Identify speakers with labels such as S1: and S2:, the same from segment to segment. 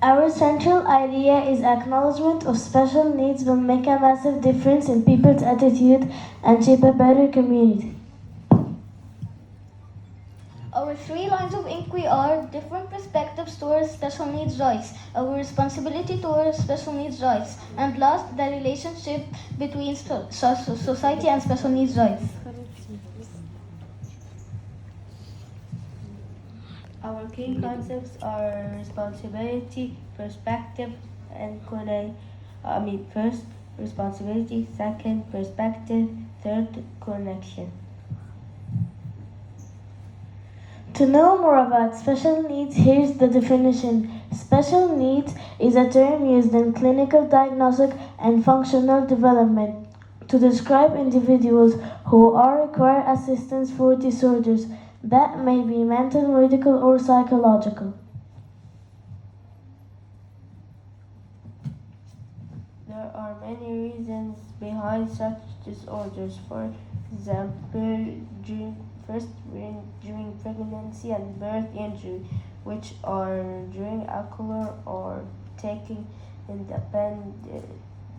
S1: Our central idea is acknowledgement of special needs will make a massive difference in people's attitude and shape a better community.
S2: Our 3 lines of inquiry are different perspectives towards special needs rights, our responsibility towards special needs rights, and last, the relationship between society and special needs rights.
S3: Our key concepts are responsibility, perspective, and first, responsibility, second, perspective, third, connection.
S1: To know more about special needs, here's the definition. Special needs is a term used in clinical diagnostic and functional development to describe individuals who require assistance for disorders that may be mental, medical, or psychological.
S3: There are many reasons behind such disorders. For example, during pregnancy and birth injury, which are during alcohol or taking independent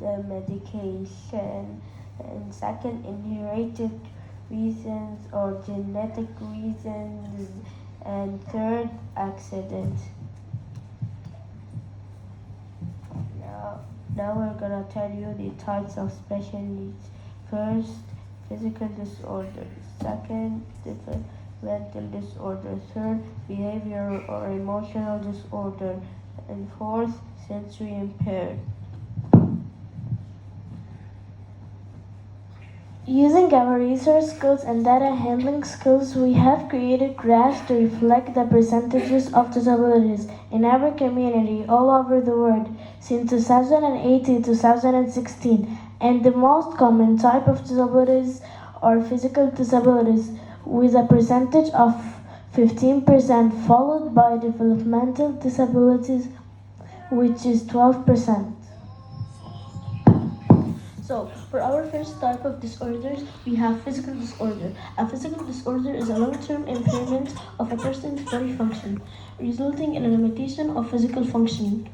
S3: medication, and second, inherited reasons or genetic reasons, and third, accident. Now we're gonna tell you the types of special needs. First, physical disorder. Second, developmental disorder. Third, behavioral or emotional disorder. And fourth, sensory impaired.
S1: Using our research skills and data handling skills, we have created graphs to reflect the percentages of disabilities in our community all over the world since 2008 to 2016. And the most common type of disabilities are physical disabilities, with a percentage of 15%, followed by developmental disabilities, which is 12%. So, for our first type of disorders, we have physical disorder. A physical disorder is a long-term impairment of a person's body function, resulting in a limitation of physical functioning.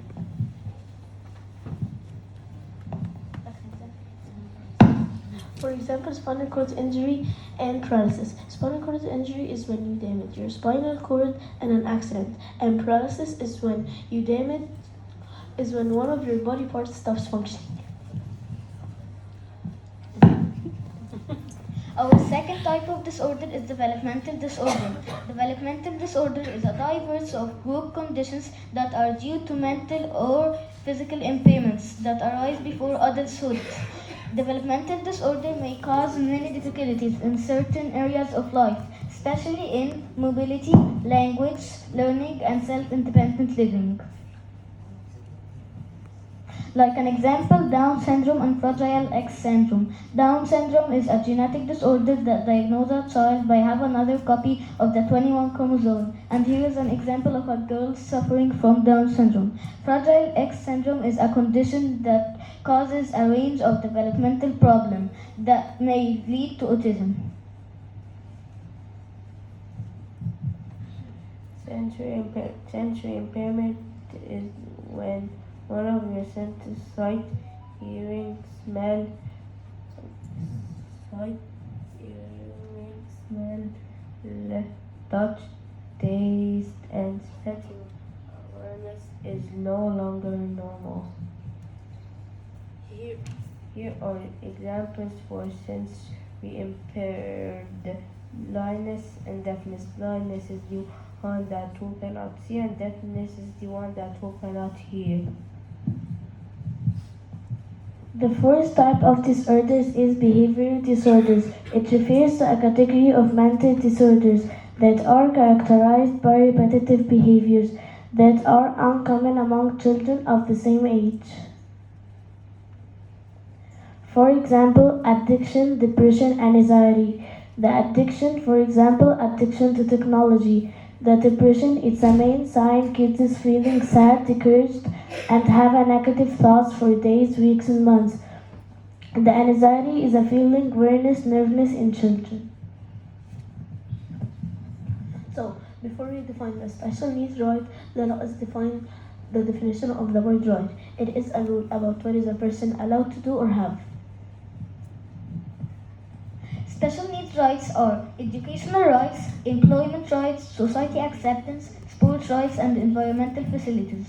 S1: For example, spinal cord injury and paralysis. Spinal cord injury is when you damage your spinal cord in an accident, and paralysis is when one of your body parts stops functioning.
S2: Our second type of disorder is developmental disorder. Developmental disorder is a diverse of group conditions that are due to mental or physical impairments that arise before adulthood. Developmental disorder may cause many difficulties in certain areas of life, especially in mobility, language, learning, and self-independent living. Like an example, Down syndrome and Fragile X syndrome. Down syndrome is a genetic disorder that diagnoses a child by having another copy of the 21 chromosome. And here is an example of a girl suffering from Down syndrome. Fragile X syndrome is a condition that causes a range of developmental problems that may lead to autism.
S3: Sensory impairment is when one of your senses, sight, hearing, smell, touch, taste, and spatial awareness is no longer normal. Here are examples for sensory impaired: blindness and deafness. Blindness is the one that who cannot see, and deafness is the one that who cannot hear.
S1: The fourth type of disorders is behavioral disorders. It refers to a category of mental disorders that are characterized by repetitive behaviors that are uncommon among children of the same age. For example, addiction, depression, and anxiety. The addiction, for example, addiction to technology. The depression is the main sign kids is feeling sad, discouraged, and have a negative thoughts for days, weeks, and months. The anxiety is a feeling weariness, nervousness in children. So, Before we define the special needs right, let us define the definition of the word right. It is a rule about what is a person allowed to do or have.
S2: Special needs rights are educational rights, employment rights, society acceptance, sports rights, and environmental facilities.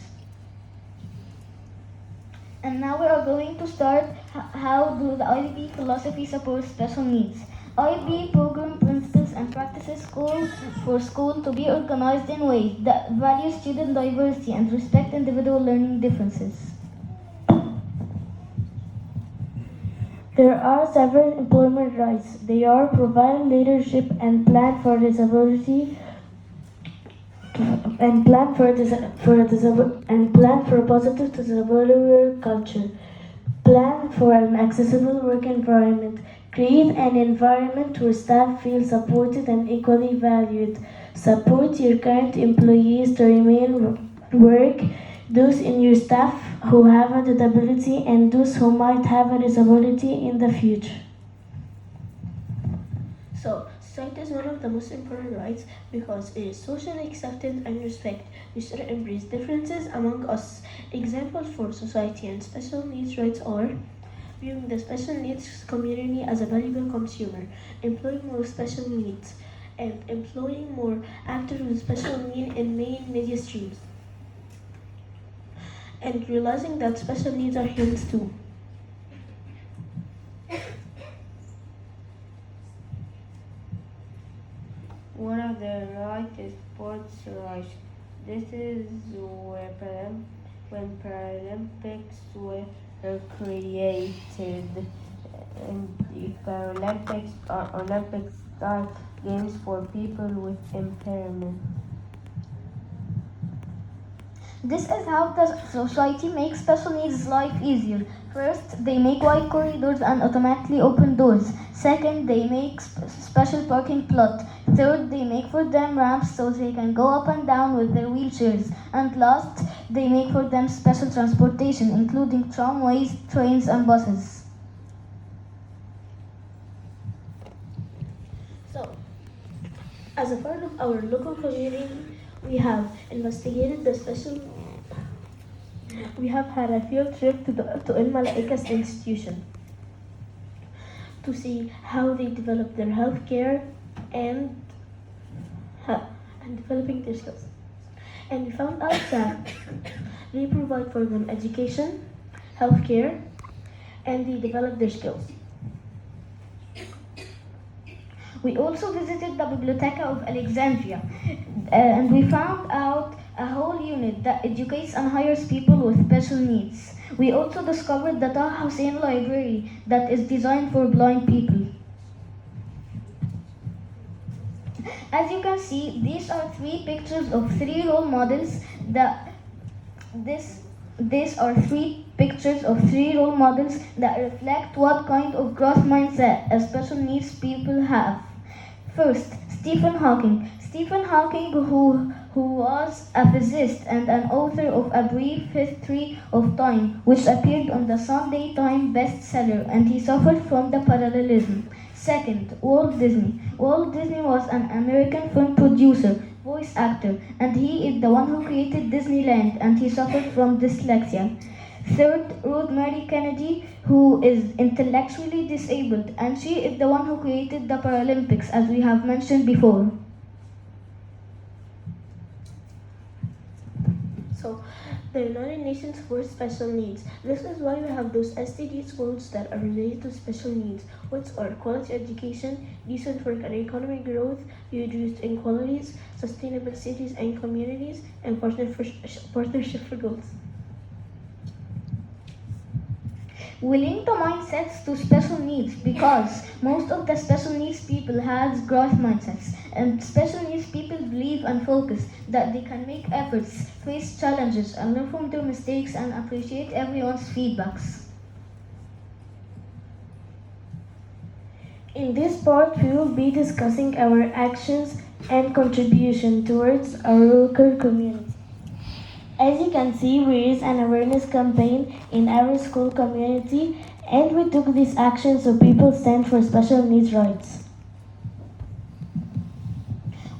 S2: And now we are going to start how do the IB philosophy support special needs. IB program principles and practices call for school to be organized in ways that value student diversity and respect individual learning differences.
S1: There are several employment rights. They are provide leadership and plan for disability and plan for a positive disability culture. Plan for an accessible work environment. Create an environment where staff feel supported and equally valued. Support your current employees to remain work. Those in your staff who have a disability and those who might have a disability in the future. So, society is one of the most important rights because it is socially accepted and respected. We should embrace differences among us. Examples for society and special needs rights are viewing the special needs community as a valuable consumer, employing more with special needs, and employing more actors with special need in main media streams, and realizing that special needs are humans too.
S3: One of the rights is sports rights. This is when Paralympics were created. And the Paralympics are Olympic style games for people with impairment.
S2: This is how the society makes special needs life easier. First, they make wide corridors and automatically open doors. Second, they make special parking plot. Third, they make for them ramps so they can go up and down with their wheelchairs. And last, they make for them special transportation, including tramways, trains, and buses.
S1: So, as a part of our local community, we have investigated the special. We have had a field trip to El Malaika's institution to see how they develop their healthcare and developing their skills. And we found out that they provide for them education, healthcare, and they develop their skills.
S2: We also visited the Biblioteca of Alexandria, and we found out a whole unit that educates and hires people with special needs. We also discovered the Taha Hussein Library that is designed for blind people. As you can see, these are three pictures of three role models these are three pictures of three role models that reflect what kind of growth mindset special needs people have. First, Stephen Hawking. Stephen Hawking, who was a physicist and an author of A Brief History of Time, which appeared on the Sunday Times bestseller, and he suffered from the parallelism. Second, Walt Disney. Walt Disney was an American film producer, voice actor, and he is the one who created Disneyland, and he suffered from dyslexia. Third, Rosemary Kennedy, who is intellectually disabled, and she is the one who created the Paralympics, as we have mentioned before.
S1: So, the United Nations for Special Needs. This is why we have those SDGs goals that are related to special needs, which are quality education, decent work and economic growth, reduced inequalities, sustainable cities and communities, and partnership for goals.
S2: We link the mindsets to special needs because most of the special needs people has growth mindsets, and special needs people believe and focus that they can make efforts, face challenges, and learn from their mistakes and appreciate everyone's feedbacks.
S1: In this part, we will be discussing our actions and contribution towards our local community. As you can see, we raised an awareness campaign in our school community, and we took these actions so people stand for special needs rights.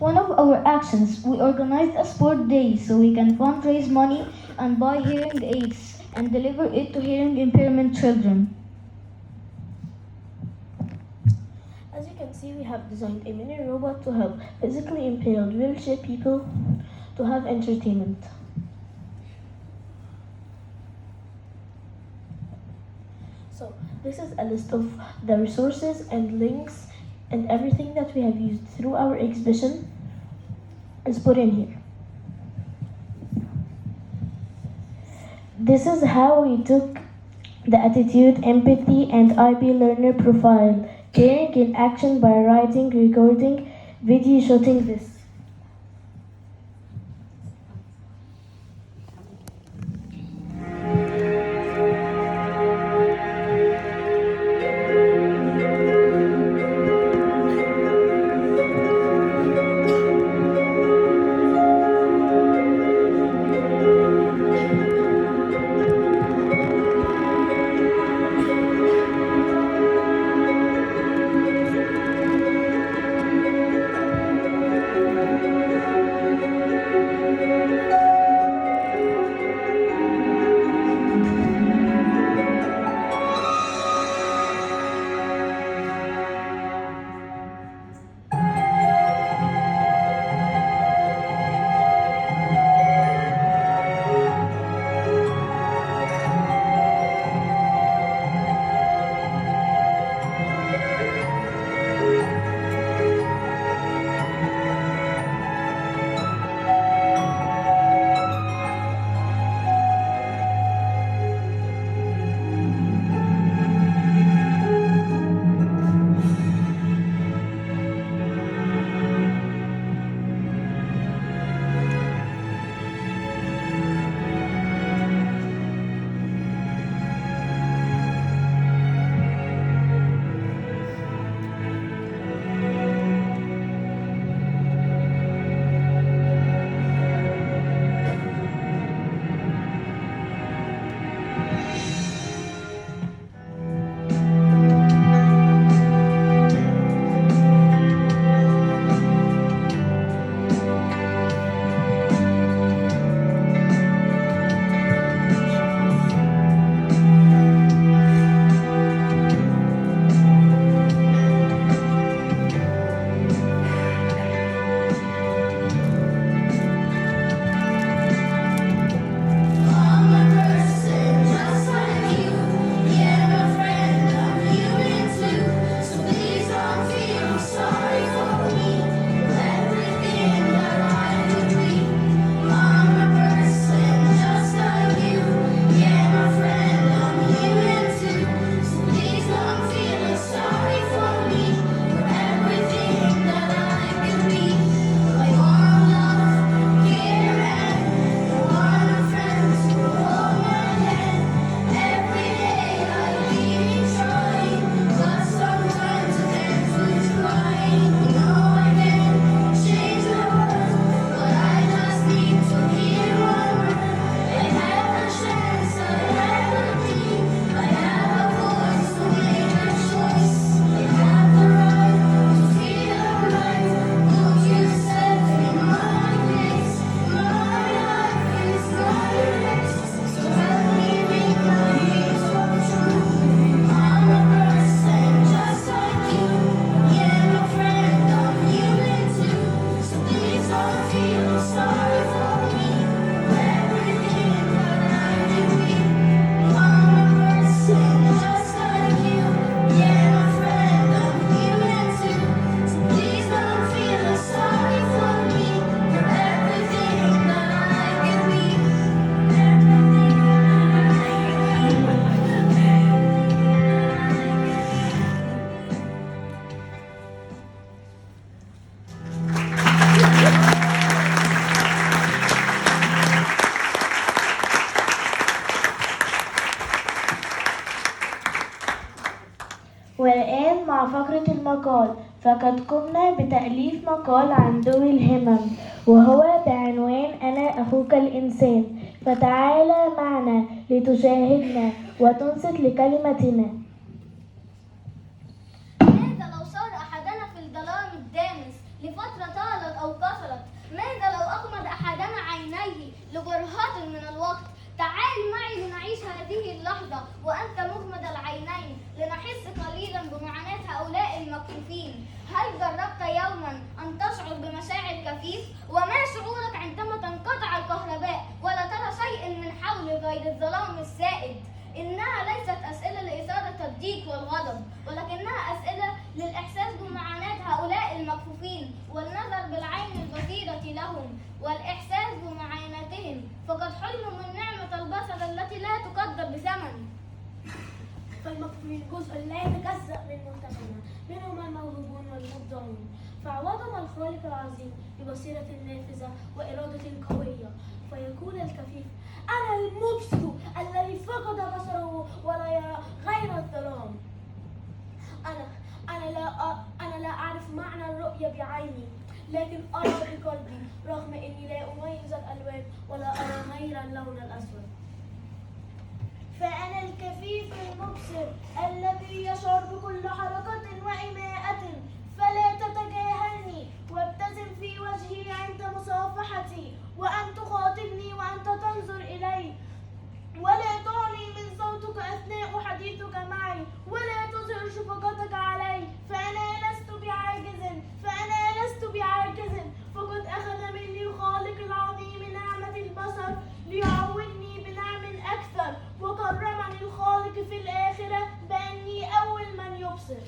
S2: One of our actions, we organized a sport day so we can fundraise money and buy hearing aids and deliver it to hearing impairment children.
S1: As you can see, we have designed a mini robot to help physically impaired wheelchair people to have entertainment. So this is a list of the resources and links and everything that we have used through our exhibition is put in here. This is how we took the attitude, empathy, and IB learner profile, caring in action by writing, recording, video shooting this. والآن مع فقرة المقال، فقد قمنا بتأليف مقال عن ذوي الهمم وهو بعنوان أنا أخوك الإنسان، فتعالى معنا لتشاهدنا وتنصت لكلمتنا.
S2: ماذا لو صار أحدنا في الظلام الدامس لفترة طالت أو ماذا لو أغمض أحدنا عينيه لبرهة من الوقت؟ تعال معي لنعيش هذه اللحظة وأنت مغمض العينين لنحس قليلا بمعاناة هؤلاء المكفوفين. هل جربت يوما أن تشعر بمشاعر كفيف؟ وما شعورك عندما تنقطع الكهرباء ولا ترى شيء من حولك غير الظلام السائد؟ إنها ليست أسئلة لإثارة الضيق والغضب، ولكنها أسئلة للإحساس بمعاناة هؤلاء المكفوفين والنظر بالعين البصيرة لهم والإحساس بمعاناتهم، فقد حرموا من نعمة البصر التي لا تقدر بثمن.
S4: فالمكفوفين جزء لا يتجزأ من مجتمعنا، منهم الموهوبون والمبدعون، فعوضهم الخالق العظيم ببصيرة نافذة وإرادة قوية، فيقول الكفيف: أنا المبصر الذي فقد بصره ولا يرى غير الظلام. أنا لا أعرف معنى الرؤية بعيني، لكن أرى بقلبي، رغم أني لا أميز الألوان ولا أرى غير اللون الأسود.
S5: فأنا الكفيف المبصر الذي يشعر بكل حركة وإيماءة، فلا تتجاهلني وابتسم في وجهي عند مصافحتي، وأن تخاطبني وأنت تنظر إلي، ولا تعلي من صوتك أثناء حديثك معي، ولا تظهر شفقتك علي، فأنا لست بعاجز، فقد أخذ مني الخالق العظيم نعمة البصر ليعودني بنعم أكثر، وكرمني الخالق في الآخرة بأني أول من يبصر.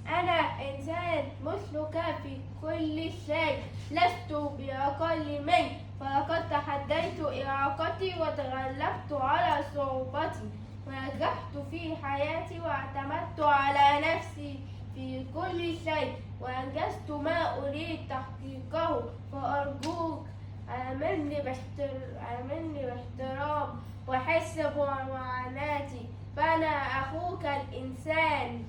S3: أنا إنسان مثلك في كل شيء، لست بأقل منك، فلقد تحديت إعاقتي وتغلبت على صعوبتي، ونجحت في حياتي واعتمدت على نفسي في كل شيء، وأنجزت ما أريد تحقيقه، فأرجوك عاملني باحترام وحس بمعاناتي، فأنا أخوك الإنسان.